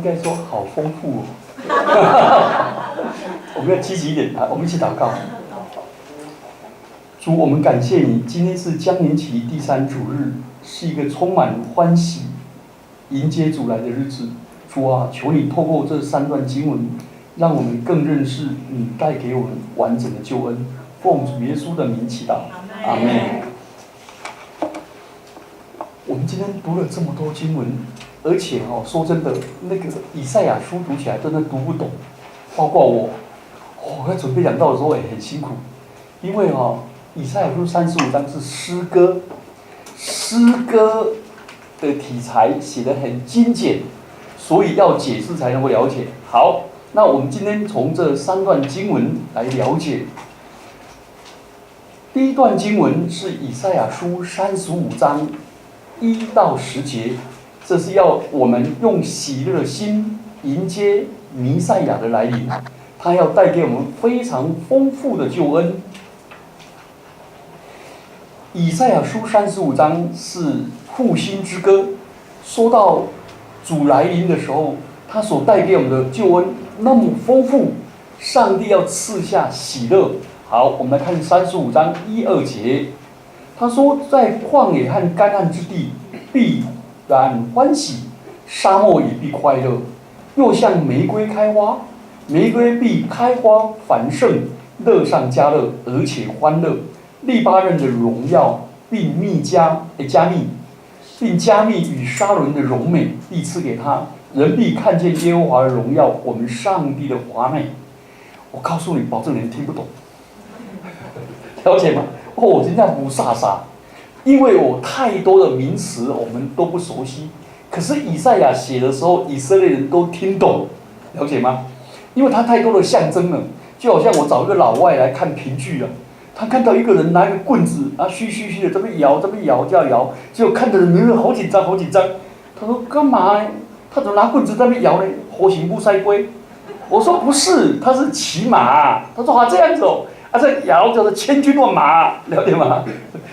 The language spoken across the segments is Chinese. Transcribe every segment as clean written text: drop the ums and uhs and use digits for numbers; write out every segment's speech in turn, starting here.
该说好丰富哦。我们要积极一点啊！我们一起祷告。主，我们感谢你，今天是将临期第3主日，是一个充满欢喜、迎接主来的日子。主啊，求你透过这3段经文，让我们更认识你带给我们完整的救恩。奉主耶稣的名祈祷，阿们。我们今天读了这么多经文，而且说真的，那个以赛亚书读起来真的读不懂，包括我，在准备讲道的时候也很辛苦，因为以赛亚书35章是诗歌，诗歌的题材写得很精简，所以要解释才能够了解。好，那我们今天从这3段经文来了解。第一段经文是以赛亚书35章1到10节，这是要我们用喜乐的心迎接弥赛亚的来临，他要带给我们非常丰富的救恩。以赛亚书35章是复兴之歌，说到主来临的时候，他所带给我们的救恩那么丰富，上帝要赐下喜乐。好，我们来看35章1、2节，他说：“在旷野和干旱之地，必然欢喜；沙漠也必快乐。又像玫瑰开花，玫瑰必开花繁盛，乐上加乐，而且欢乐。利巴嫩的荣耀，并加密与沙伦的荣美，必赐给他。人必看见耶和华的荣耀，我们上帝的华美。”我告诉你，保证人听不懂。了解吗？我真的不傻傻，因为我太多的名词我们都不熟悉。可是以赛亚写的时候，以色列人都听懂，了解吗？因为他太多的象征了，就好像我找一个老外来看评剧了，他看到一个人拿一个棍子啊，嘘的这边摇，这样摇，结果看的人好紧张。他说干嘛？他怎么拿棍子在那边摇呢？活行不塞龟。我说不是，他是骑马。他说这样子哦。这摇叫做千军万马，了解吗？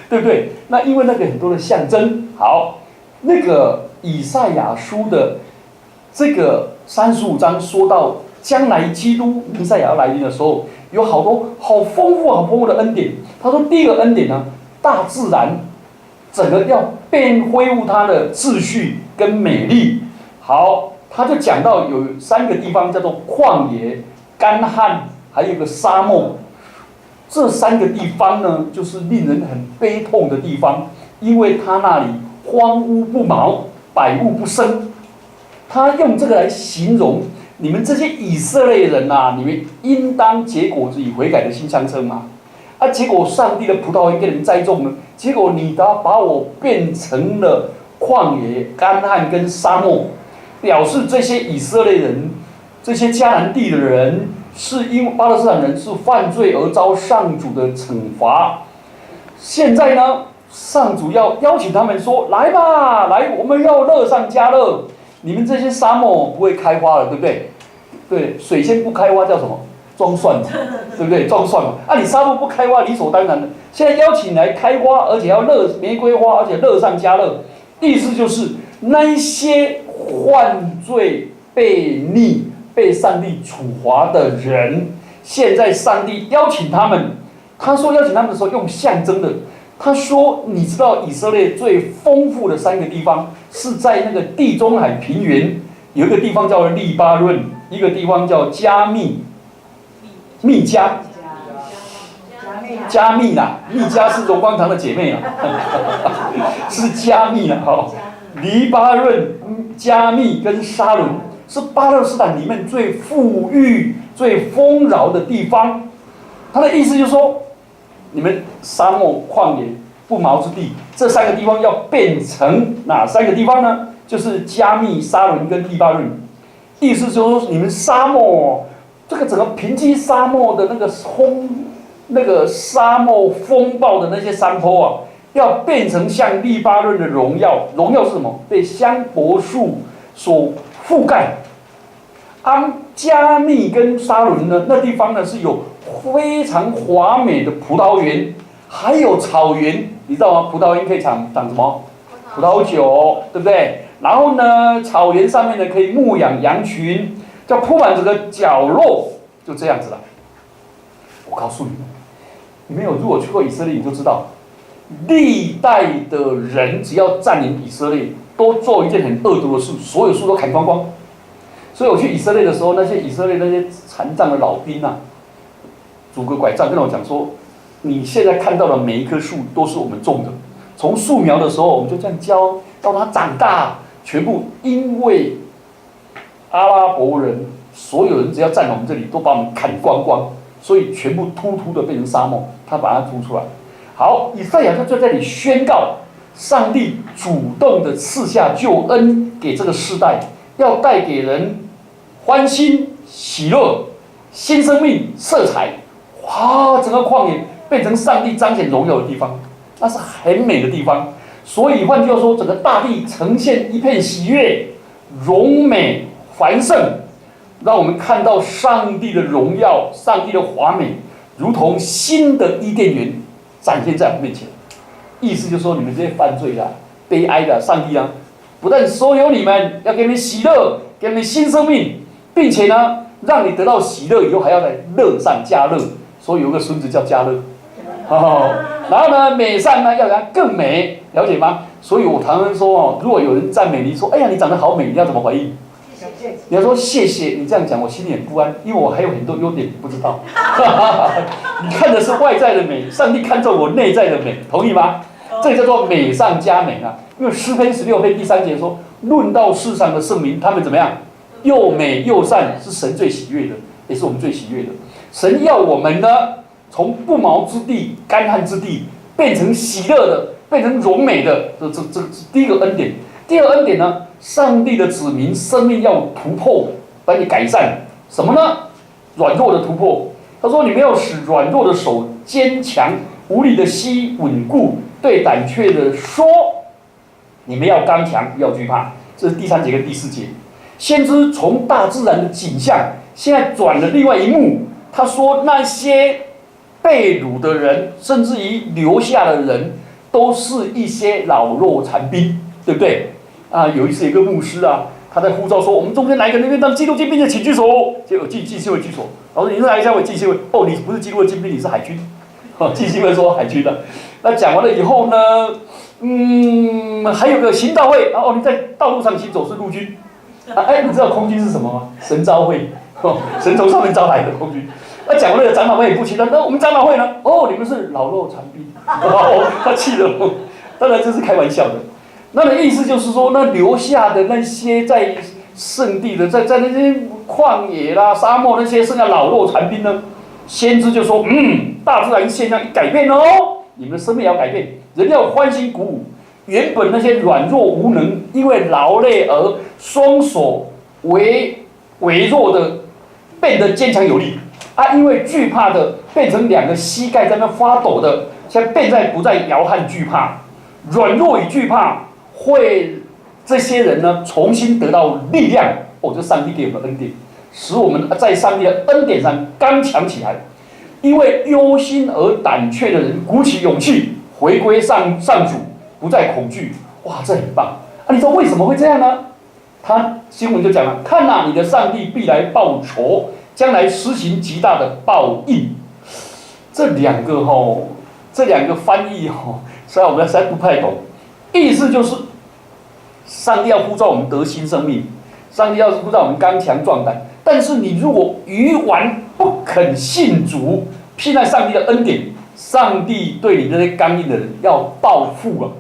对不对？那因为那个很多的象征。好，那个以赛亚书的这个35章说到将来基督弥赛亚要来临的时候，有好多好丰富的恩典。他说第一个恩典呢，大自然整个要恢复它的秩序跟美丽。好，他就讲到有3个地方叫做旷野、干旱，还有一个沙漠。这3个地方呢，就是令人很悲痛的地方，因为他那里荒芜不毛，百物不生。他用这个来形容你们这些以色列人啊，你们应当结果子以悔改的心相称嘛。结果上帝的葡萄园给你们栽种了，结果你把我变成了旷野、干旱跟沙漠，表示这些以色列人，这些迦南地的人。是因为巴勒斯坦人是犯罪而遭上主的惩罚。现在呢，上主要邀请他们说：“来吧，来，我们要乐上加乐。你们这些沙漠不会开花了，对不对？对，水仙不开花叫什么？装蒜嘛，对不对？装蒜嘛。你沙漠不开花，理所当然的。现在邀请来开花，而且要玫瑰花，而且乐上加乐。意思就是那一些犯罪悖逆。被上帝处罚的人，现在上帝邀请他们。他说邀请他们的时候用象征的。他说，你知道以色列最丰富的3个地方是在那个地中海平原，有一个地方叫利巴嫩，一个地方叫密加啦，密加是荣光堂的姐妹啦，是加密啦黎巴嫩、加密跟沙伦。是巴勒斯坦里面最富裕、最丰饶的地方。他的意思就是说，你们沙漠、旷野、不毛之地，这3个地方要变成哪3个地方呢？就是加密、沙伦跟利巴嫩。意思就是说，你们沙漠这个整个平基沙漠的那个沙漠风暴的那些山坡啊，要变成像利巴嫩的荣耀。荣耀是什么？被香柏树所覆盖。加密跟沙伦呢，那地方呢是有非常华美的葡萄园，还有草原，你知道吗？葡萄园可以产什么？葡萄酒，对不对？然后呢，草原上面呢可以牧养羊群，叫铺满整个角落，就这样子了。我告诉你们，你们有如果去过以色列，你就知道，历代的人只要占领以色列，都做一件很恶毒的事，所有树都砍光光。所以我去以色列的时候，那些以色列那些残障的老兵啊，拄个拐杖跟我讲说，你现在看到的每一棵树都是我们种的，从树苗的时候我们就这样教，到它长大，全部因为阿拉伯人，所有人只要站我们这里，都把我们砍光光，所以全部秃秃的变成沙漠，他把它秃出来。好，以赛亚就在这里宣告，上帝主动的赐下救恩给这个世代，要带给人欢欣、喜乐、新生命、色彩。哇，整个旷野变成上帝彰显荣耀的地方，那是很美的地方。所以换句话说，整个大地呈现一片喜悦、荣美、繁盛，让我们看到上帝的荣耀、上帝的华美，如同新的伊甸园展现在我们面前。意思就是说，你们这些犯罪的、悲哀的，上帝啊，不但收留你们，要给你们喜乐，给你们新生命，并且呢，让你得到喜乐以后，还要在乐上加乐。所以有个孙子叫加乐，然后呢，美善呢要让它更美，了解吗？所以我常常说哦，如果有人赞美你说，哎呀，你长得好美，你要怎么回应？你要说谢谢，你这样讲我心里很不安，因为我还有很多优点你不知道。你看的是外在的美，上帝看重我内在的美，同意吗？这个叫做美上加美啊。因为诗篇16篇第3节说，论到世上的圣民，他们怎么样？又美又善，是神最喜悦的，也是我们最喜悦的。神要我们呢，从不毛之地、干旱之地，变成喜乐的，变成荣美的，这第一个恩典。第二个恩典呢，上帝的子民生命要突破，把你改善。什么呢？软弱的突破。他说：“你们要使软弱的手坚强，无力的膝稳固。对胆怯的说，你们要刚强，不要惧怕。”这是第3节跟第4节。先知从大自然的景象，现在转了另外一幕。他说：“那些被掳的人，甚至于留下的人，都是一些老弱残兵，对不对？”啊，有一次有个牧师啊，他在呼召说：“我们中间哪一个人愿当基督军兵的，请举手。”结果记协会举手。然后你是哪一家？我记协会。哦，你不是基督的军兵，你是海军。记协会说海军的。那讲完了以后呢，还有个行道会。哦，你在道路上行走是陆军。哎，你知道空军是什么吗？神召会。神从上面招来的空军。那讲完了，长老会也不清楚。那我们长老会呢？哦，你们是老弱残兵。他气了我。当然这是开玩笑的。那的意思就是说，那留下的那些在圣地的，在那些旷野啦、沙漠那些剩下老弱残兵呢，先知就说：大自然现象一改变哦，你们的生命也要改变，人要欢欣鼓舞。原本那些软弱无能，因为劳累而双手微弱的，变得坚强有力。因为惧怕的变成2个膝盖在那发抖的，现在不再摇撼惧怕，软弱与惧怕会这些人呢重新得到力量。这上帝给我们的恩典，使我们在上帝的恩典上刚强起来。因为忧心而胆怯的人鼓起勇气回归上主，不再恐惧。哇，这很棒啊！你说为什么会这样呢？他新闻就讲了：看你的上帝必来报仇，将来施行极大的报应。这两个翻译虽然我们实在不太懂，意思就是上帝要呼召我们得新生命，上帝要呼召我们刚强壮胆。但是你如果愚顽不肯信主，信赖上帝的恩典，上帝对你这些刚硬的人要报复了。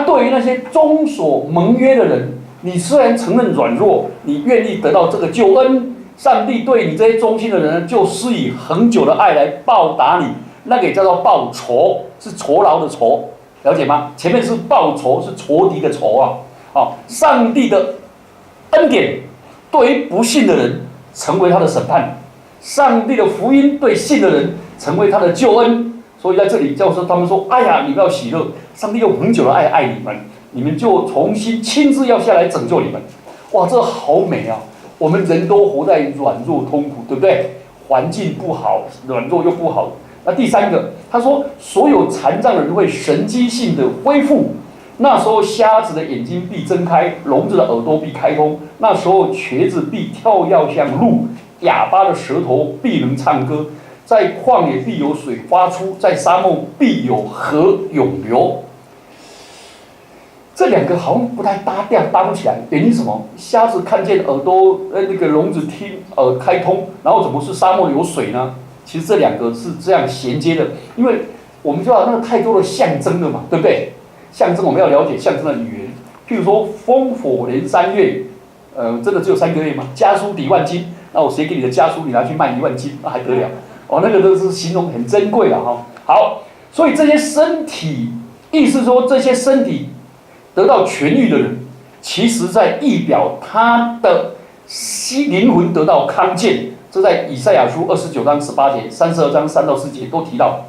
对于那些遵守盟约的人，你虽然承认软弱，你愿意得到这个救恩，上帝对你这些忠心的人就施以恒久的爱来报答你，那个也叫做报仇，是酬劳的酬，了解吗？前面是报仇，是仇敌的仇上帝的恩典对于不信的人成为他的审判，上帝的福音对信的人成为他的救恩。所以在这里就是他们说：哎呀，你不要喜乐，上帝用恒久的爱你们，你们就重新亲自要下来拯救你们。哇，这好美啊！我们人都活在软弱痛苦，对不对？环境不好，软弱又不好。那第3个，他说所有残障的人会神迹性的恢复，那时候瞎子的眼睛必睁开，聋子的耳朵必开通。那时候瘸子必跳跃像鹿，哑巴的舌头必能唱歌。在旷野必有水发出，在沙漠必有河涌流。这两个好像不太搭调，搭不起来。原因是什么？瞎子看见，耳朵那个聋子听开通，然后怎么是沙漠有水呢？其实这两个是这样衔接的，因为我们知道那个太多的象征了嘛，对不对？象征我们要了解象征的语言。譬如说烽火连3月，真的只有3个月吗？家书抵万金，那我写给你的家书，你拿去卖1万金，那还得了？哦，那个都是形容很珍贵的哈。好，所以这些身体，意思说这些身体得到痊愈的人，其实在意表他的灵魂得到康健，这在以赛亚书29章18节、32章3到4节都提到。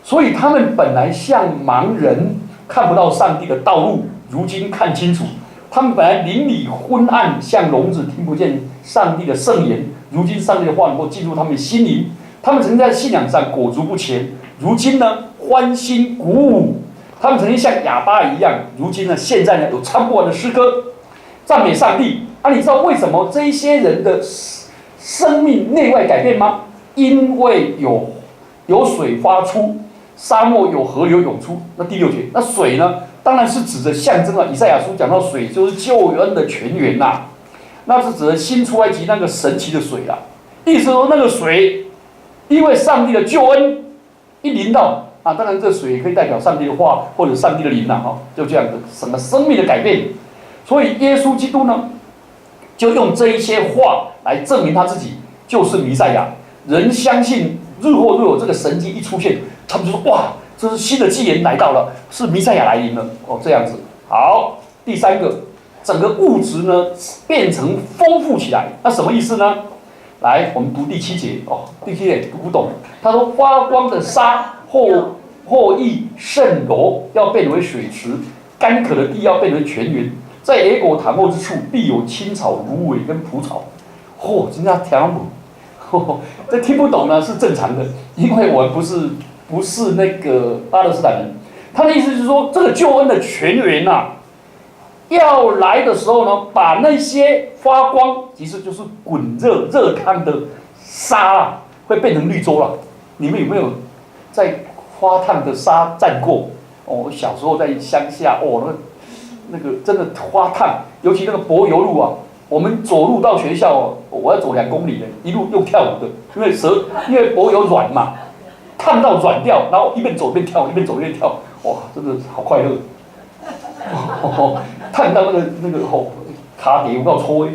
所以他们本来像盲人，看不到上帝的道路，如今看清楚；他们本来灵里昏暗，像聋子听不见上帝的圣言，如今上帝的话能够进入他们心灵。他们曾经在信仰上裹足不前，如今呢欢欣鼓舞。他们曾经像哑巴一样，如今呢现在呢有唱不完的诗歌，赞美上帝。你知道为什么这一些人的生命内外改变吗？因为有水发出，沙漠有河流涌出。那第6节，那水呢，当然是指着象征以赛亚书讲到水就是救恩的泉源呐，那是指的新出埃及那个神奇的水啦。意思说那个水，因为上帝的救恩一临到当然这水也可以代表上帝的话或者上帝的灵就这样的什么生命的改变。所以耶稣基督呢，就用这一些话来证明他自己就是弥赛亚。人相信日后若有这个神迹一出现，他们就说哇，这是新的纪元来到了，是弥赛亚来临了这样子。好，第3个，整个物质呢变成丰富起来，那什么意思呢？来，我们读第7节第7节读不懂。他说发光的沙或溢圣罗要变为水池，干渴的地要变为泉源，在野果躺卧之处必有青草、芦苇跟蒲草。真的听不懂，这听不懂呢是正常的，因为我们不是那个巴勒斯坦人。他的意思就是说，这个救恩的泉源要来的时候呢，把那些发光，其实就是滚热烫的沙会变成绿洲了。你们有没有在发烫的沙站过？我小时候在乡下，那个真的发烫，尤其那个柏油路我们走路到学校我要走2公里的，一路用跳舞的，因为柏油软嘛，烫到软掉，然后一边走一边跳，一边走一边跳，真的好快乐。烫到那个卡底有够搓。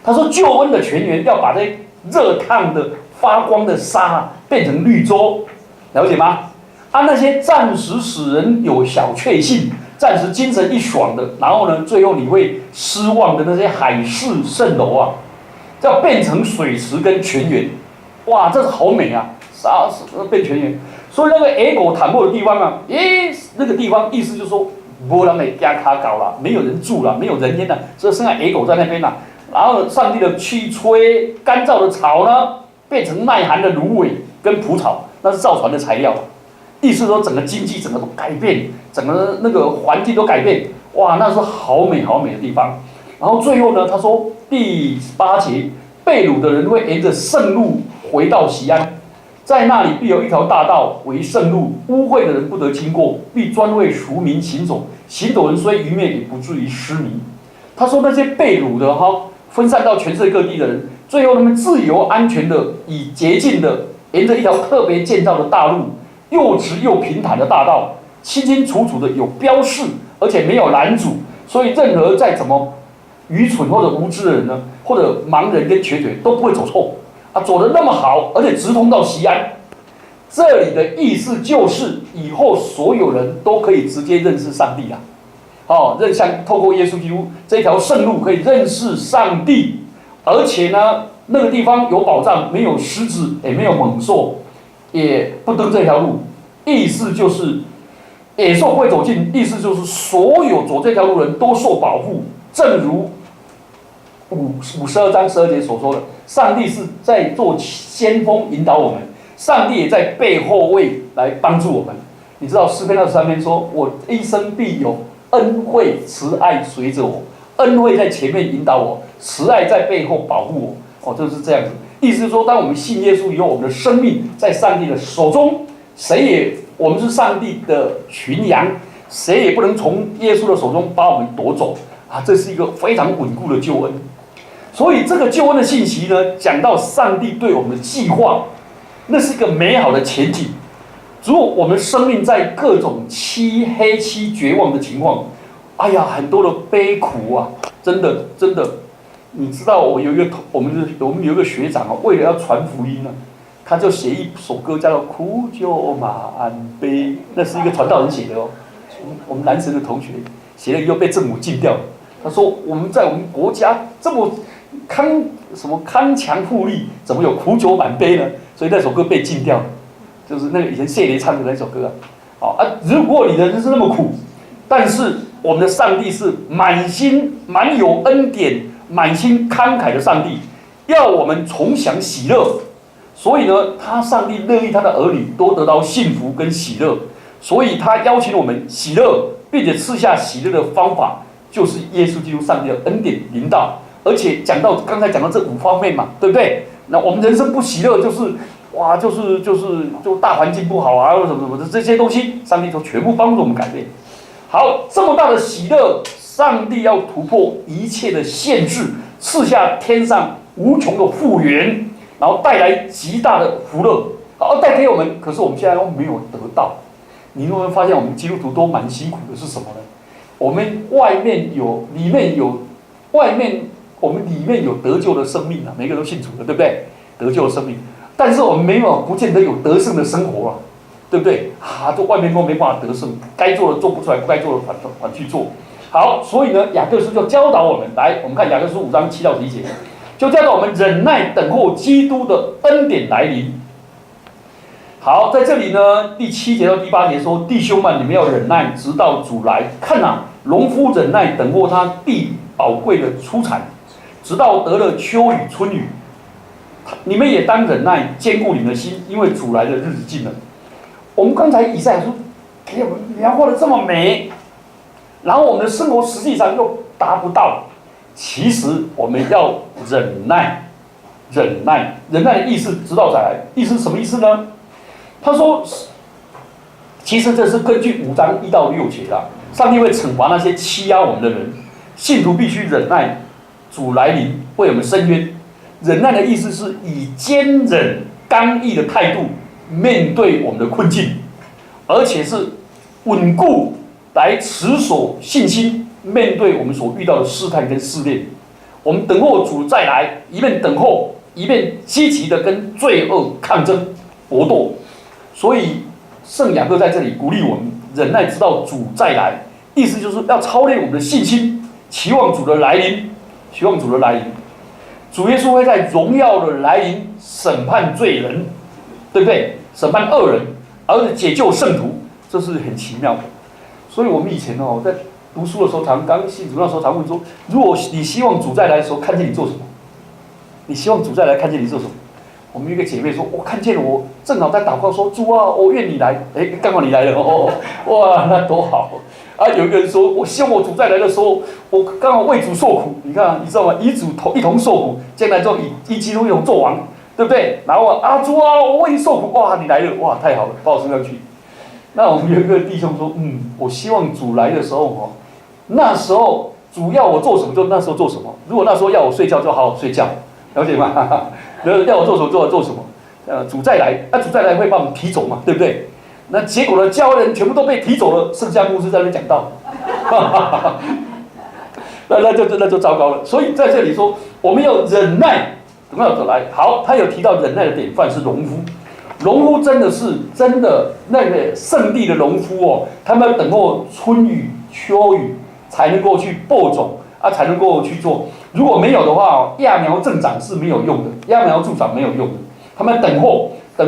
他说救恩的泉源要把这热烫的发光的沙变成绿洲，了解吗？那些暂时使人有小确幸，暂时精神一爽的，然后呢，最后你会失望的那些海市蜃楼要变成水池跟泉源，这是好美沙变泉源。所以那个野狗躺卧的地方那个地方意思就是说，没人来加卡搞了，没有人住了，没有人烟了，所以剩下野狗在那边然后上帝的去吹干燥的草呢，变成耐寒的芦苇跟蒲草，那是造船的材料。意思说整个经济整个都改变，整个那个环境都改变，那是好美好美的地方。然后最后呢，他说第8节，被掳的人会沿着圣路回到锡安，在那里必有一条大道为圣路，污秽的人不得经过，必专为赎民行走，行走人虽愚昧，也不至于失迷。他说那些被掳的分散到全世界各地的人，最后他们自由安全的以洁净的沿着一条特别建造的大路，又直又平坦的大道，清清楚楚的有标示，而且没有拦阻，所以任何再怎么愚蠢或者无知的人呢，或者盲人跟瘸腿都不会走错走得那么好，而且直通到锡安。这里的意思就是以后所有人都可以直接认识上帝透过耶稣基督这条圣路可以认识上帝，而且呢，那个地方有保障，没有狮子，也没有猛兽，也不登这条路。意思就是野兽不会走近，意思就是所有走这条路的人都受保护。正如52章12节所说的，上帝是在做先锋引导我们，上帝也在背后为来帮助我们。你知道诗篇23篇说：“我一生必有恩惠慈爱随着我，恩惠在前面引导我，慈爱在背后保护我。”哦，就是这样子。意思是说，当我们信耶稣以后，我们的生命在上帝的手中，我们是上帝的群羊，谁也不能从耶稣的手中把我们夺走啊！这是一个非常稳固的救恩。所以这个救恩的信息呢，讲到上帝对我们的计划，那是一个美好的前景。如果我们生命在各种黑漆绝望的情况，哎呀，很多的悲苦啊，真的，你知道我们有一个学长啊，为了要传福音呢，他就写一首歌叫做《苦酒马鞍悲》，那是一个传道人写的哦，我们男神的同学写了以后被政府禁掉了。他说我们在我们国家这么康强富丽，怎么有苦酒满杯呢？所以那首歌被禁掉了，就是那个以前谢雷唱的那首歌啊。好啊，如果你的人生那么苦，但是我们的上帝是满有恩典、满心慷慨的上帝，要我们重享喜乐。所以呢，上帝乐意他的儿女都得到幸福跟喜乐，所以他邀请我们喜乐，并且赐下喜乐的方法，就是耶稣基督上帝的恩典领导。而且刚才讲到这5方面嘛，对不对？那我们人生不喜乐，就大环境不好啊，什么的这些东西，上帝都全部帮助我们改变。好，这么大的喜乐，上帝要突破一切的限制，赐下天上无穷的复原，然后带来极大的福乐，好带给我们。可是我们现在都没有得到。你有没有发现我们基督徒都蛮辛苦的？是什么呢？我们里面有得救的生命啊，每个人都信主的，对不对？得救的生命，但是我们不见得有得胜的生活啊，对不对？这外面都没办法得胜，该做的做不出来，不该做的反去做。好，所以呢，雅各书就教导我们，我们看雅各书5章7到11节，就教导我们忍耐等候基督的恩典来临。好，在这里呢，第7节到第8节说：“弟兄们，你们要忍耐，直到主来。看啊，农夫忍耐等候他地宝贵的出产，直到得了秋雨春雨。你们也当忍耐，坚固你们的心，因为主来的日子近了。”我们刚才以赛亚书给我们描画的这么美，然后我们的生活实际上又达不到。其实我们要忍耐的意思，直到再来，意思是什么意思呢？他说，其实这是根据5章1到6节啦。上帝会惩罚那些欺压我们的人，信徒必须忍耐，主来临为我们伸冤。忍耐的意思是以坚忍刚毅的态度面对我们的困境，而且是稳固来持守信心，面对我们所遇到的试探跟试炼。我们等候主再来，一面等候，一面积极的跟罪恶抗争搏斗。所以圣雅各在这里鼓励我们忍耐，直到主再来，意思就是要操练我们的信心，期望主的来临，主耶稣会在荣耀的来临审判罪人，对不对？审判恶人，而且解救圣徒，这是很奇妙的。所以我们以前在读书的时候，刚信主那时候常问说：如果你希望主再来的时候看见你做什么？你希望主再来看见你做什么？我们有一个姐妹说：我看见了，我正好在祷告说：主啊，我愿你来。刚好你来了哇，那多好啊！有一个人说：我希望我主再来的时候，我刚好为主受苦。你看，你知道吗？与主一同受苦，将来就以基督一同做王，对不对？然后主啊，我为你受苦，哇，你来了，哇，太好了，把我升上去。那我们有一个弟兄说：我希望主来的时候那时候主要我做什么就那时候做什么。如果那时候要我睡觉，就好好睡觉，了解吗？要我做什么就做什么。主再来，主再来会把我们提走嘛，对不对？那结果呢，教人全部都被提走了，剩下牧师在那边讲道，那就糟糕了。所以在这里说，我们要忍耐，等到主来。好，他有提到忍耐的典范是农夫。农夫真的那个圣地的农夫他们要等候春雨秋雨才能够去播种才能够去做。如果没有的话揠苗助长是没有用的，揠苗助长没有用的。他们等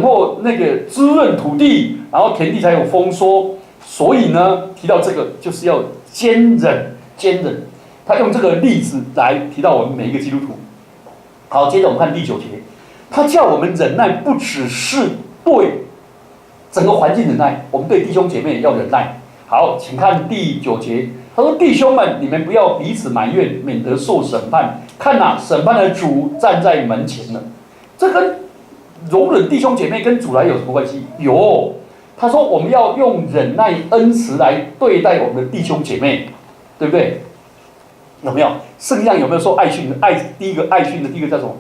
候那个滋润土地，然后田地才有丰收。所以呢，提到这个就是要坚忍。他用这个例子来提到我们每一个基督徒。好，接着我们看第9节，他叫我们忍耐，不只是对整个环境忍耐，我们对弟兄姐妹也要忍耐。好，请看第9节，他说：“弟兄们，你们不要彼此埋怨，免得受审判。看哪，审判的主站在门前了。”这跟容忍弟兄姐妹跟主来有什么关系？有，他说我们要用忍耐恩慈来对待我们的弟兄姐妹，对不对？有没有？圣经上有没有说爱训的爱？第一个爱训的第一个叫什么？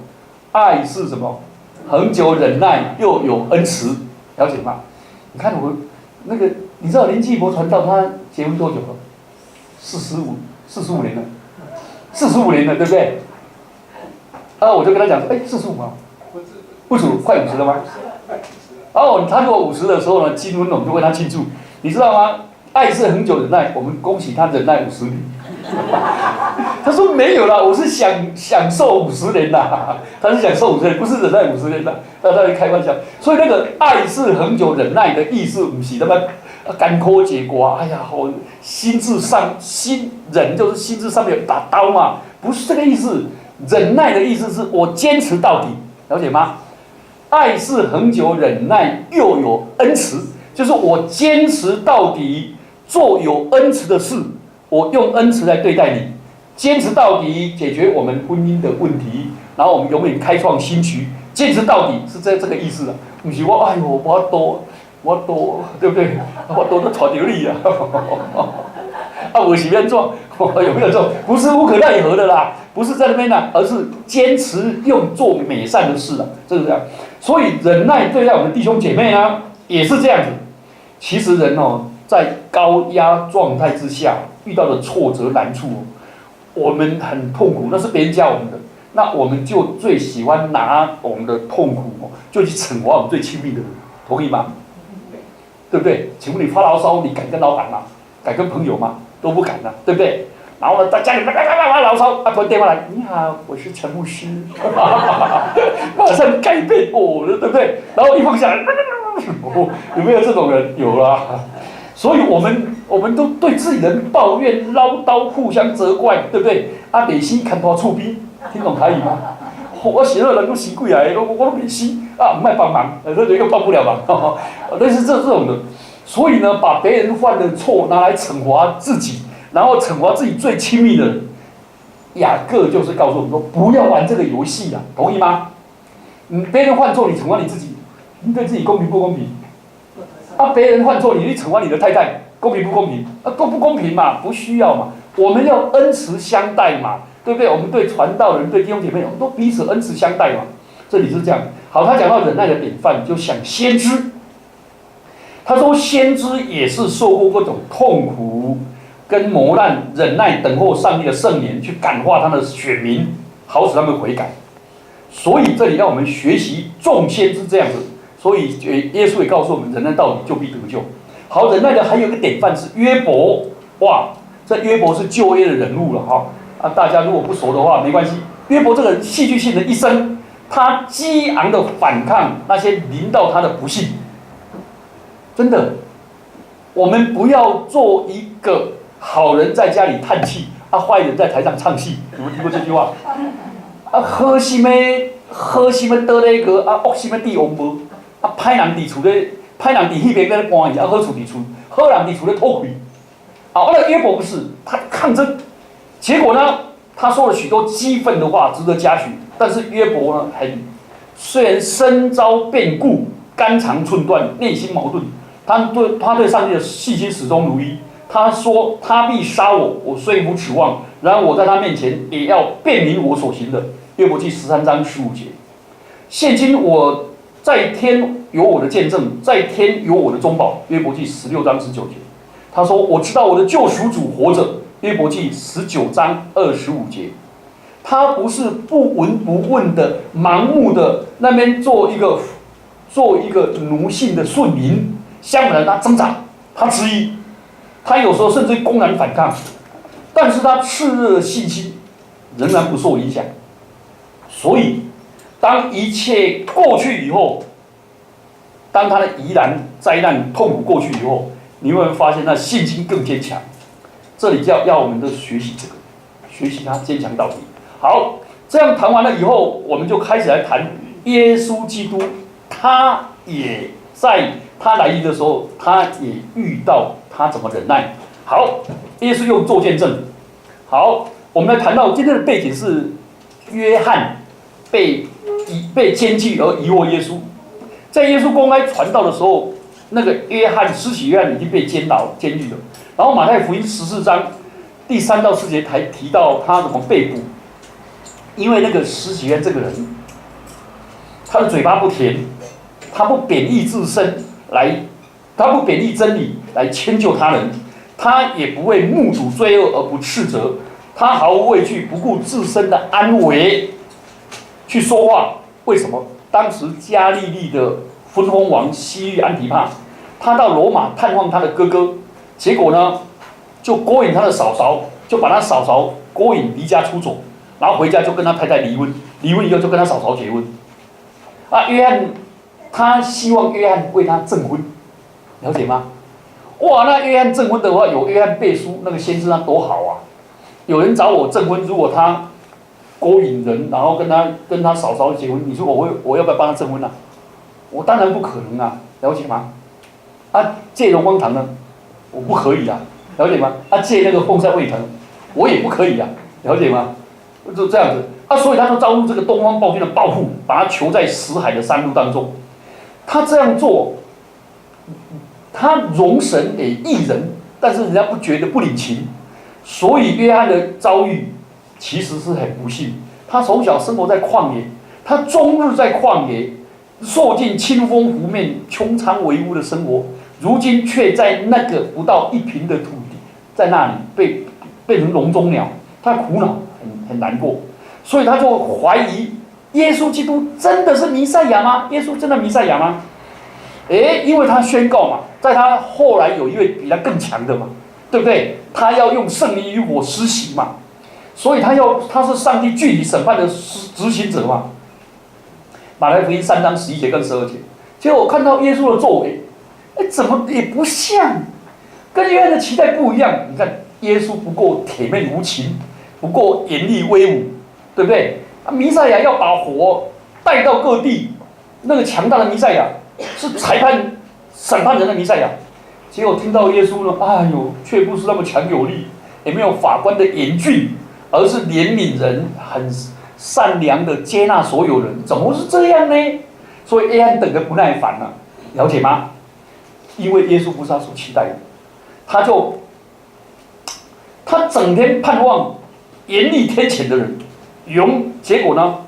爱是什么？恒久忍耐，又有恩慈，了解吗？你看我那个，你知道林继伯传道他结婚多久了？45年了，45年了，对不对？啊，我就跟他讲说，哎，45吗？不止，快50了吗？哦，他如果50的时候呢，金婚我们就为他庆祝，你知道吗？爱是恒久忍耐，我们恭喜他忍耐50年。他说没有啦，我是享受50年啦，他是享受50年，不是忍耐50年啦，他在开玩笑。所以那个爱是恒久忍耐的意思，不是他妈干枯结果啊！哎呀，我心忍就是心智上面有一把刀嘛，不是这个意思。忍耐的意思是我坚持到底，了解吗？爱是恒久忍耐，又有恩慈，就是我坚持到底，做有恩慈的事，我用恩慈来对待你，坚持到底，解决我们婚姻的问题，然后我们永远开创新局，坚持到底是这个意思啊！不是我哎呦，我多，对不对？我多都吵掉你啊！啊，我是变状，有没有这种？不是无可奈何的啦，不是在那边啦，而是坚持用做美善的事啊，就是这样。所以忍耐对待我们的弟兄姐妹呢，也是这样子。其实人哦，在高压状态之下遇到的挫折难处，我们很痛苦，那是别人教我们的，那我们就最喜欢拿我们的痛苦就去惩罚我们最亲密的人，同意吗？对不对？请问你发牢骚，你敢跟老板吗？敢跟朋友吗？都不敢了，对不对？然后呢，在家里发牢骚，啊，拨电话来，你好，我是陈牧师，马上改变我了，对不对？然后一放下来，有没有这种人？有啦。所以我们都对自己人抱怨、唠叨、互相责怪，对不对？啊，内心看破触逼，听懂台语吗？我写了人都死鬼来，我都没死啊，不爱帮忙，这又帮不了忙，类似这种的。所以呢，把别人犯的错拿来惩罚自己，然后惩罚自己最亲密的人。雅各就是告诉我们说，不要玩这个游戏啊，同意吗？别人犯错，你惩罚你自己，你对自己公平不公平？啊，别人犯错，你去惩罚你的太太，公平不公平？啊，公不公平嘛？不需要嘛。我们要恩慈相待嘛，对不对？我们对传道人、对弟兄姐妹，我们都彼此恩慈相待嘛。这里是这样。好，他讲到忍耐的典范，就想先知。他说，先知也是受过各种痛苦跟磨难，忍耐等候上帝的圣言，去感化他的选民，好使他们悔改。所以这里让我们学习众先知这样子。所以耶稣也告诉我们，忍耐到底就必得救。好，忍耐的还有一个典范是约伯，哇，这约伯是旧约的人物了哈。啊，大家如果不熟的话没关系。约伯这个戏剧性的一生，他激昂的反抗那些临到他的不幸。真的，我们不要做一个好人在家里叹气，啊，坏人在台上唱戏。有没有听过这句话？啊，好心的倒咧个，啊，恶心的地王无。啊，歹人伫厝咧，歹人伫迄边在搬伊，啊，好处伫厝，好人伫厝咧偷窥。啊，那约伯不是，他抗争，结果呢，他说了许多激愤的话，值得嘉许。但是约伯呢，虽然身遭变故，肝肠寸断，内心矛盾，他对上帝的信心始终如一。他说：“他必杀我，我虽无指望，然而我在他面前也要辨明我所行的。”约伯记13章15节。现今我在天有我的见证，在天有我的中保。约伯记16章19节。他说：“我知道我的救赎主活着。”约伯记19章25节。他不是不闻不问的、盲目的那边做一个奴性的顺民，相反，他挣扎，他质疑，他有时候甚至公然反抗，但是他炽热的信心仍然不受影响。所以，当一切过去以后，当他的疑难、灾难、痛苦过去以后，你会发现他信心更坚强。这里要我们的学习这个，学习他坚强到底。好，这样谈完了以后，我们就开始来谈耶稣基督，他也在他来临的时候，他也遇到他怎么忍耐。好，耶稣又做见证。好，我们来谈到今天的背景是约翰被奸计而疑惑耶稣，在耶稣公开传道的时候，那个施洗约翰已经被监狱了。然后马太福音14章第3到4节才提到他怎么被捕，因为那个施洗约翰这个人，他的嘴巴不甜，他不贬义自身他不贬义真理来迁就他人，他也不为目睹罪恶而不斥责，他毫无畏惧，不顾自身的安危去说话。为什么？当时加利利的分封王西律安提帕，他到罗马探望他的哥哥，结果呢，就勾引他的嫂嫂，就把他嫂嫂勾引离家出走，然后回家就跟他太太离婚，离婚以后就跟他嫂嫂结婚。约翰，他希望约翰为他证婚，了解吗？哇，那约翰证婚的话，有约翰背书，那个先知那多好啊！有人找我证婚，如果他勾引人，然后跟他嫂嫂结婚，你说我要不要帮他证婚啊？我当然不可能啊，了解吗？借荣光堂呢，我不可以啊，了解吗？借那个凤山卫城，我也不可以啊，了解吗？就这样子所以他就遭入这个东方暴君的报复，把他囚在死海的山路当中。他这样做，他容神给义人，但是人家不觉得不领情，所以约翰的遭遇其实是很不幸。他从小生活在旷野，他终日在旷野受尽清风拂面、穹苍为乌的生活，如今却在那个不到1坪的土地，在那里变成笼中鸟，他苦恼很难过，所以他就怀疑耶稣基督真的是弥赛亚吗？耶稣真的弥赛亚吗？因为他宣告嘛，在他后来有一位比他更强的嘛，对不对？他要用圣灵与火施洗嘛，所以他是上帝具体审判的执行者嘛。马太福音3章11节跟12节，结果我看到耶稣的作为，怎么也不像，跟约翰的期待不一样。你看，耶稣不够铁面无情，不够严厉威武，对不对？弥赛亚要把火带到各地，那个强大的弥赛亚是审判人的弥赛亚。结果听到耶稣呢，却不是那么强有力，也没有法官的严峻，而是怜悯人，很善良的接纳所有人，怎么是这样呢？所以约翰等得不耐烦了，了解吗？因为耶稣不是他所期待的，他整天盼望严厉天谴的人，结果呢？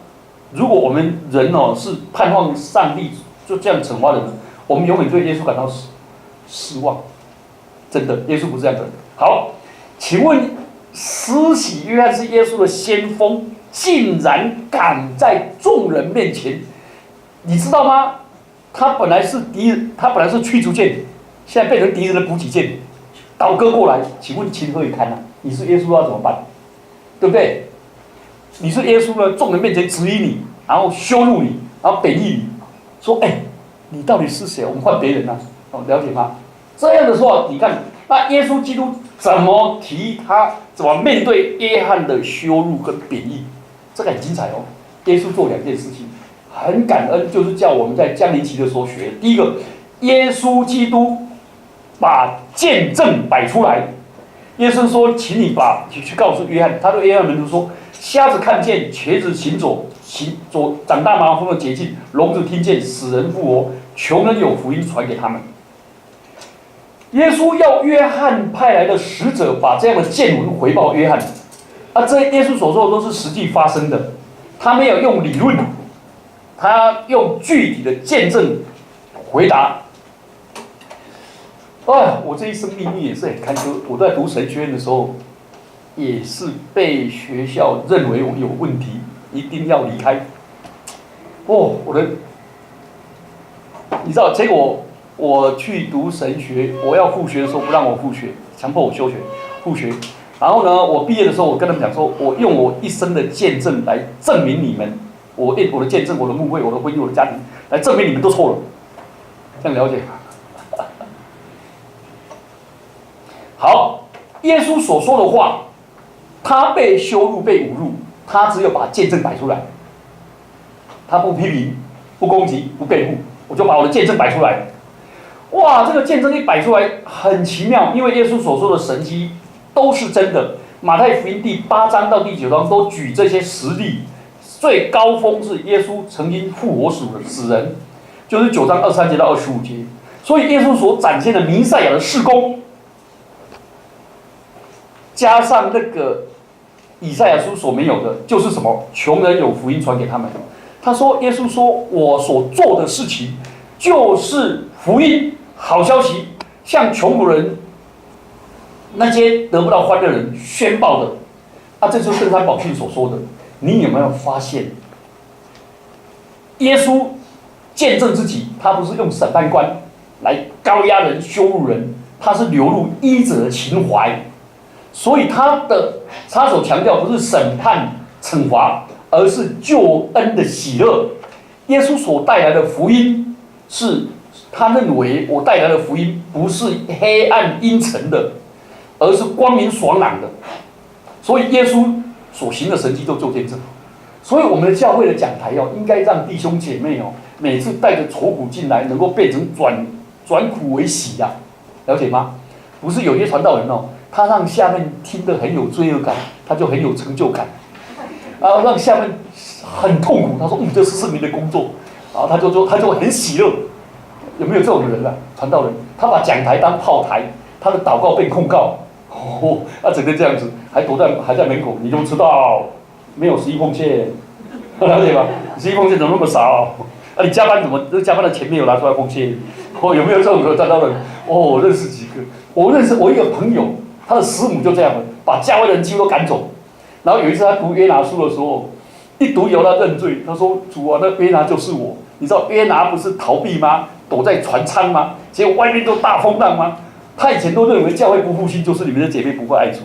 如果我们人是盼望上帝就这样惩罚的人，我们永远对耶稣感到失望。真的，耶稣不是这样的人。好，请问施洗约翰是耶稣的先锋，竟然敢在众人面前，你知道吗？他本来是驱逐舰，现在变成敌人的补给舰，倒戈过来，请问情何以堪啊？你是耶稣要怎么办？对不对？你是耶稣呢，众人面前质疑你，然后羞辱你，然后贬义你，说你到底是谁？我们换别人啊，了解吗？这样的时候，你看那耶稣基督怎么怎么面对约翰的羞辱跟贬义，这个很精彩哦。耶稣做2件事情，很感恩，就是叫我们在降临期的时候学。第一个，耶稣基督把见证摆出来。耶稣说：“请你去告诉约翰。”他对约翰门徒说：“瞎子看见，瘸子行走，长大麻风的洁净，聋子听见，死人复活，穷人有福音传给他们。”耶稣要约翰派来的使者把这样的见闻回报约翰。这耶稣所说的都是实际发生的，他没有用理论，他用具体的见证回答。我这一生命运也是很坎坷。我在读神学院的时候，也是被学校认为我有问题，一定要离开。你知道，结果我去读神学，我要复学的时候不让我复学，强迫我复学。然后呢，我毕业的时候，我跟他们讲说，我用我一生的见证来证明你们，我的见证，我的牧会，我的婚姻，我的家庭，来证明你们都错了。这样了解？好，耶稣所说的话，他被羞辱、被侮辱，他只有把见证摆出来，他不批评、不攻击、不辩护，我就把我的见证摆出来。哇，这个见证一摆出来很奇妙，因为耶稣所说的神迹都是真的。马太福音第8章到第9章都举这些实例，最高峰是耶稣曾经复活死人，就是9章23节到25节。所以耶稣所展现的弥赛亚的事工，加上那个以赛亚书所没有的，就是什么？穷人有福音传给他们。他说，耶稣说，我所做的事情就是福音，好消息，向穷苦人、那些得不到欢乐的人宣报的。啊，这就是登山宝训所说的。你有没有发现，耶稣见证自己，他不是用审判官来高压人、羞辱人，他是流露医者的情怀。所以他所强调不是审判、惩罚，而是救恩的喜乐。耶稣所带来的福音是，他认为我带来的福音不是黑暗阴沉的，而是光明爽朗的。所以耶稣所行的神迹都做见证。所以我们的教会的讲台应该让弟兄姐妹每次带着愁苦进来，能够变成转苦为喜呀，了解吗？不是有些传道人他让下面听得很有罪恶感，他就很有成就感，然后让下面很痛苦，他说这是圣灵的工作，然后他就很喜乐。有没有这种人啊？传道人，他把讲台当炮台，他的祷告被控告，整个这样子，还在门口，你都知道没有11奉献，了解吧？11奉献怎么那么少？你加班怎么加班的钱没有拿出来奉献？有没有这种传道人？我认识几个，我一个朋友。他的师母就这样了，把教会的人几乎都赶走。然后有一次他读约拿书的时候，一读以后他认罪，他说：“主啊，那约拿就是我。你知道约拿不是逃避吗？躲在船舱吗？结果外面都大风浪吗？他以前都认为教会不复兴就是你们的姐妹不会爱主。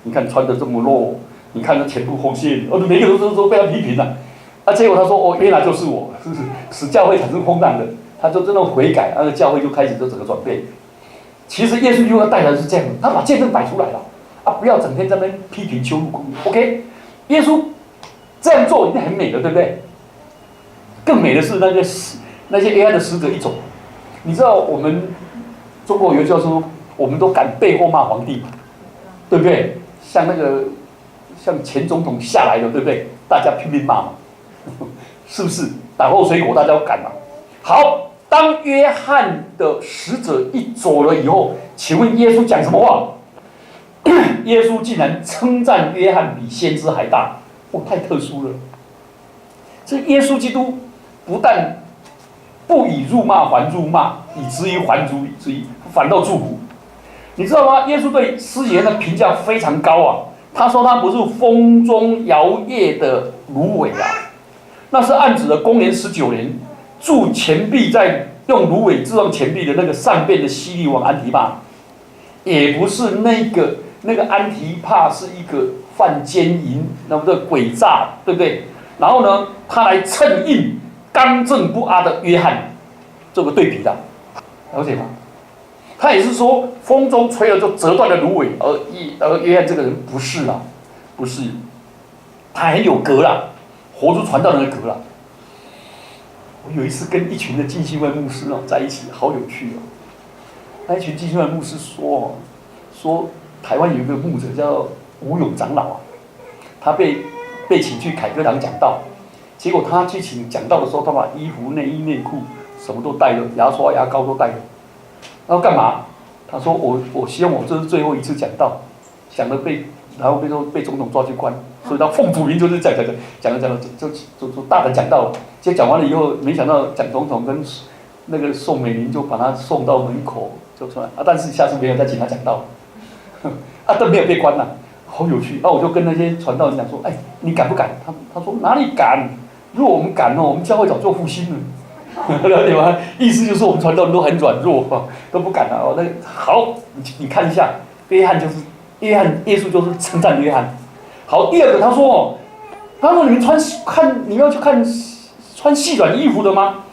你看穿得这么露，你看这前不奉献，每个人都被他批评了。结果他说：约拿就是我，使教会产生风浪的。他就真的悔改，那个教会就开始整个转变。”其实耶稣就要带来的是这样的，他把见证摆出来了不要整天在那边批评羞辱公义。OK， 耶稣这样做一定很美的，对不对？更美的是那些 AI 的使者一走，你知道我们中国有一句话说，我们都敢背后骂皇帝嘛，对不对？像前总统下来了，对不对？大家拼命骂嘛，是不是？打后水果大家都敢嘛。好。当约翰的使者一走了以后，请问耶稣讲什么话？耶稣竟然称赞约翰比先知还大，太特殊了。这耶稣基督不但不以辱骂还辱骂，以质疑还质疑，反倒祝福。你知道吗？耶稣对施洗约翰的评价非常高啊。他说他不是风中摇曳的芦苇那是暗指的公元19年。铸钱币在用芦苇制造钱币的那个善变的希律王安提帕，也不是那个安提帕是一个犯奸淫，那么的诡诈，对不对？然后呢，他来衬印刚正不阿的约翰，这个对比的，了解吗？他也是说风中吹了就折断了芦苇，而约翰这个人不是不是，他很有格活出传道人的格我有一次跟一群的浸信会牧师在一起，好有趣那一群浸信会牧师说台湾有一个牧者叫吴勇长老他被请去凯歌堂讲道，结果他去请讲道的时候，他把衣服、内衣、内裤什么都带了，牙刷、牙膏都带了。然后干嘛？他说我希望我这是最后一次讲道，然后被总统抓去关，所以他奉主名就是讲就大胆讲道了。结果讲完了以后，没想到蒋总统跟那个宋美龄就把他送到门口就出来但是下次没有再请他讲道都没有被关了，好有趣我就跟那些传道人讲说，你敢不敢？他说哪里敢？如果我们敢我们教会早做复兴了。了解吗？意思就是我们传道人都很软弱都不敢好，你看一下，约翰耶稣就是称赞约翰。好，第二个他说你们你们要去看穿细软衣服的吗？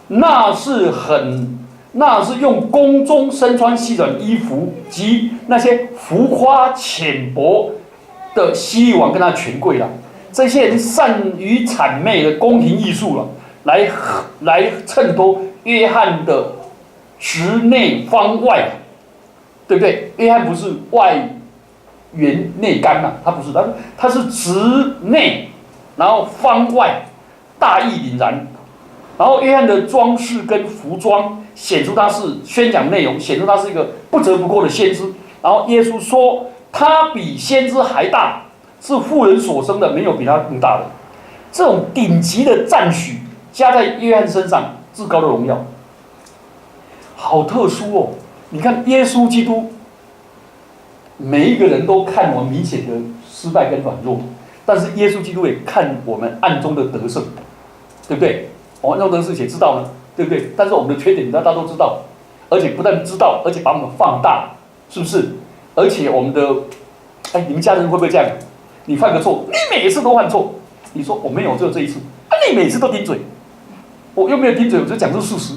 那是用宫中身穿细软衣服及那些浮夸浅薄的希律王跟他权贵这些人善于谄媚的宫廷艺术来衬托约翰的直内方外，对不对？约翰不是外圆内干嘛，他不是，他是直内，然后方外，大义凛然。然后约翰的装饰跟服装显出他是宣讲内容，显出他是一个不折不扣的先知。然后耶稣说，他比先知还大，是妇人所生的，没有比他更大的。这种顶级的赞许加在约翰身上，至高的荣耀，好特殊哦！你看耶稣基督，每一个人都看我们明显的失败跟软弱，但是耶稣基督也看我们暗中的得胜，对不对？我们暗中得胜也知道呢，对不对？但是我们的缺点大家都知道，而且不但知道，而且把我们放大，是不是？而且我们的，哎，你们家人会不会这样？你犯个错，你每次都犯错。你说我没有，只有这一次。啊，你每次都顶嘴，我又没有顶嘴，我就讲出事实，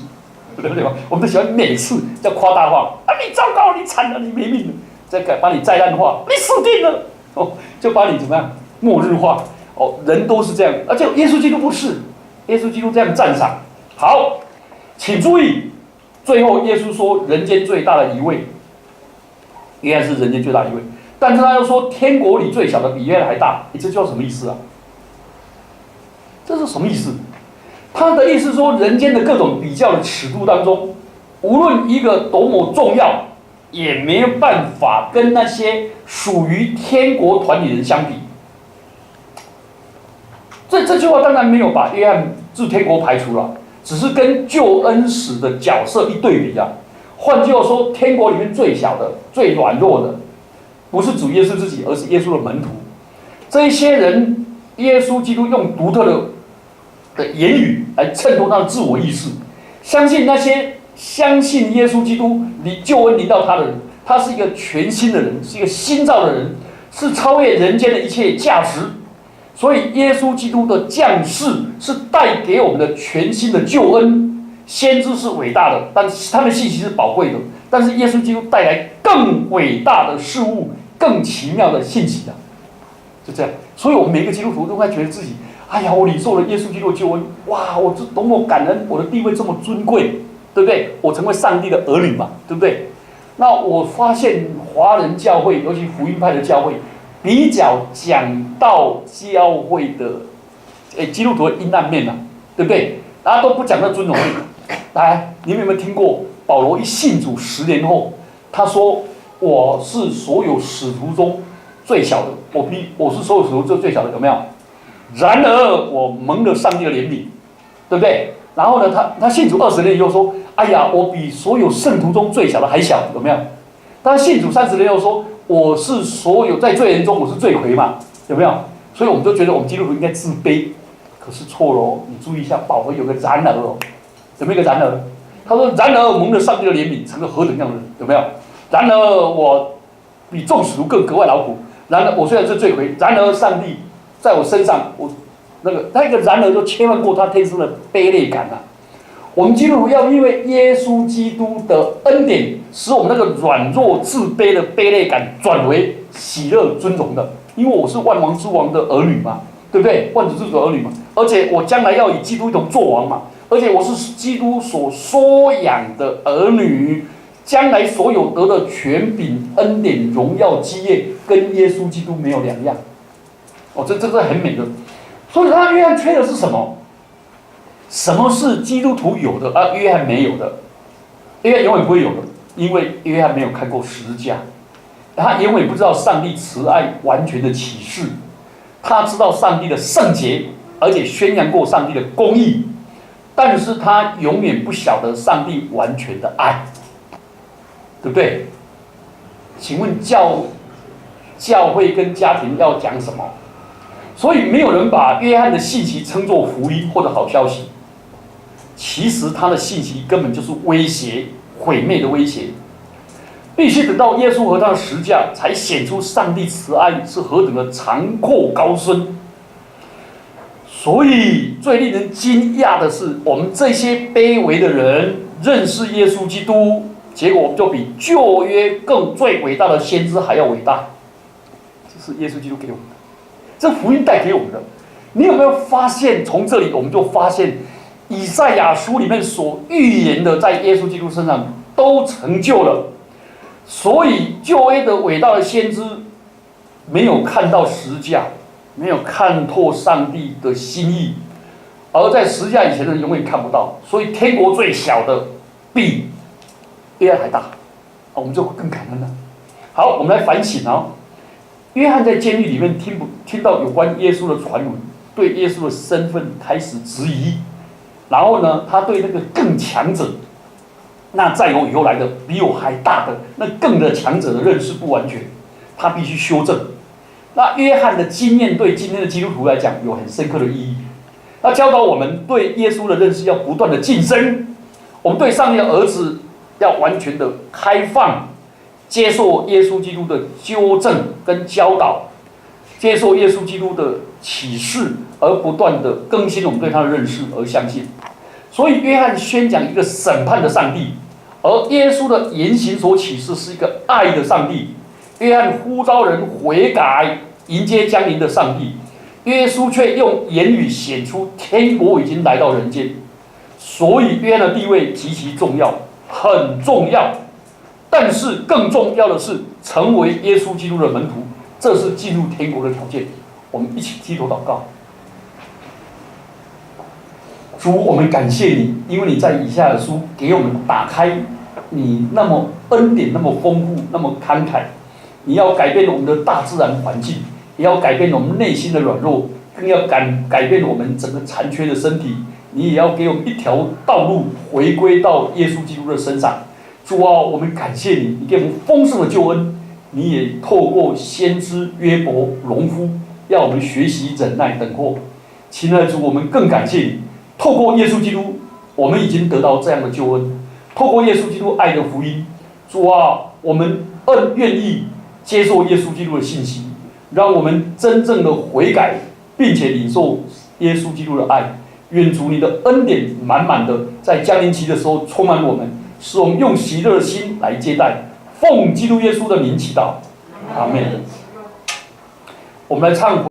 对不对？我们都喜欢每次叫夸大化。啊，你糟糕，你惨了，你没命了，再把你灾难化，你死定了。哦，就把你怎么样末日化。哦，人都是这样，而且耶稣基督不是。耶稣基督这样赞赏。好，请注意，最后耶稣说人间最大的一位，约翰是人间最大的一位，但是他又说天国里最小的比约翰还大，这叫什么意思啊？这是什么意思？他的意思说，人间的各种比较的尺度当中，无论一个多么重要，也没有办法跟那些属于天国团体人相比。这句话当然没有把约翰自天国排除了，只是跟救恩史的角色一对比啊。换句话说，天国里面最小的、最软弱的，不是主耶稣自己，而是耶稣的门徒。这一些人，耶稣基督用独特的言语来衬托他的自我意识，相信那些相信耶稣基督救恩临到他的人，他是一个全新的人，是一个新造的人，是超越人间的一切价值。所以，耶稣基督的降世是带给我们的全新的救恩。先知是伟大的，但是他们信息是宝贵的。但是，耶稣基督带来更伟大的事物、更奇妙的信息啊，就这样。所以我们每一个基督徒都会觉得自己，哎呀，我领受了耶稣基督的救恩，哇，我这多么感恩，我的地位这么尊贵，对不对？我成为上帝的儿女嘛，对不对？那我发现华人教会，尤其福音派的教会，比较讲到教会的，基督徒的阴暗面啊，对不对？大家都不讲到尊荣面。来，你们有没有听过保罗一信主10年后，他说：“我是所有使徒中最小的，我是所有使徒中最小的，有没有？然而我蒙了上帝的怜悯，对不对？然后呢，他信主20年以后说：哎呀，我比所有圣徒中最小的还小，有没有？他信主30年后说。”我是所有在罪人中我是罪魁嘛，有没有？所以我们都觉得我们基督徒应该自卑，可是错了哦。你注意一下，保罗有个然而哦，有没有一个然而？他说：“然而蒙了上帝的怜悯，成了何等样的人？有没有？然而我比众使徒更格外劳苦。然而我虽然是罪魁，然而上帝在我身上，他一个然而就切换过他天生的卑劣感啊。我们基督徒要因为耶稣基督的恩典，使我们那个软弱自卑的卑劣感转为喜乐尊荣的，因为我是万王之王的儿女嘛，对不对？万主之主的儿女嘛，而且我将来要以基督一同作王嘛，而且我是基督所收养的儿女，将来所有得的权柄、恩典、荣耀、基业，跟耶稣基督没有两样。哦，这是很美的。所以他约翰缺的是什么？什么是基督徒有的，而约翰没有的？约翰永远不会有的，因为约翰没有看过十字架，他永远不知道上帝慈爱完全的启示，他知道上帝的圣洁，而且宣扬过上帝的公义，但是他永远不晓得上帝完全的爱，对不对？请问教会跟家庭要讲什么？所以没有人把约翰的信息称作福音或者好消息。其实他的信息根本就是威胁、毁灭的威胁，必须等到耶稣和他的十字架，才显出上帝慈爱是何等的长阔高深。所以最令人惊讶的是，我们这些卑微的人认识耶稣基督，结果我们就比旧约更最伟大的先知还要伟大。这是耶稣基督给我们的，这福音带给我们的。你有没有发现？从这里我们就发现。以赛亚书里面所预言的，在耶稣基督身上都成就了。所以旧约的伟大的先知没有看到十架，没有看透上帝的心意，而在十架以前的人永远看不到。所以天国最小的比约翰还大，我们就更感恩了。好，我们来反省啊。约翰在监狱里面听到有关耶稣的传闻，对耶稣的身份开始质疑。然后呢，他对那个更强者，那再有以后来的比我还大的那更的强者的认识不完全，他必须修正。那约翰的经验对今天的基督徒来讲有很深刻的意义。那教导我们对耶稣的认识要不断的晋升，我们对上帝的儿子要完全的开放，接受耶稣基督的纠正跟教导，接受耶稣基督的启示，而不断的更新我们对他的认识而相信。所以约翰宣讲一个审判的上帝，而耶稣的言行所启示是一个爱的上帝。约翰呼召人悔改，迎接降临的上帝。耶稣却用言语显出天国已经来到人间。所以约翰的地位极其重要，很重要。但是更重要的是成为耶稣基督的门徒，这是进入天国的条件。我们一起低头祷告。主，我们感谢你，因为你在以赛亚书给我们打开你那么恩典那么丰富那么慷慨，你要改变我们的大自然环境，也要改变我们内心的软弱，更要改变我们整个残缺的身体。你也要给我们一条道路，回归到耶稣基督的身上。主啊，我们感谢你，你给我们丰盛的救恩，你也透过先知约伯、农夫，要我们学习忍耐等候。亲爱的主，我们更感谢你，透过耶稣基督，我们已经得到这样的救恩。透过耶稣基督爱的福音，主啊，我们愿意接受耶稣基督的信息，让我们真正的悔改，并且领受耶稣基督的爱。愿主你的恩典满满的在降临期的时候充满我们，使我们用喜乐的心来接待。奉基督耶稣的名祈祷，阿们。我们来唱。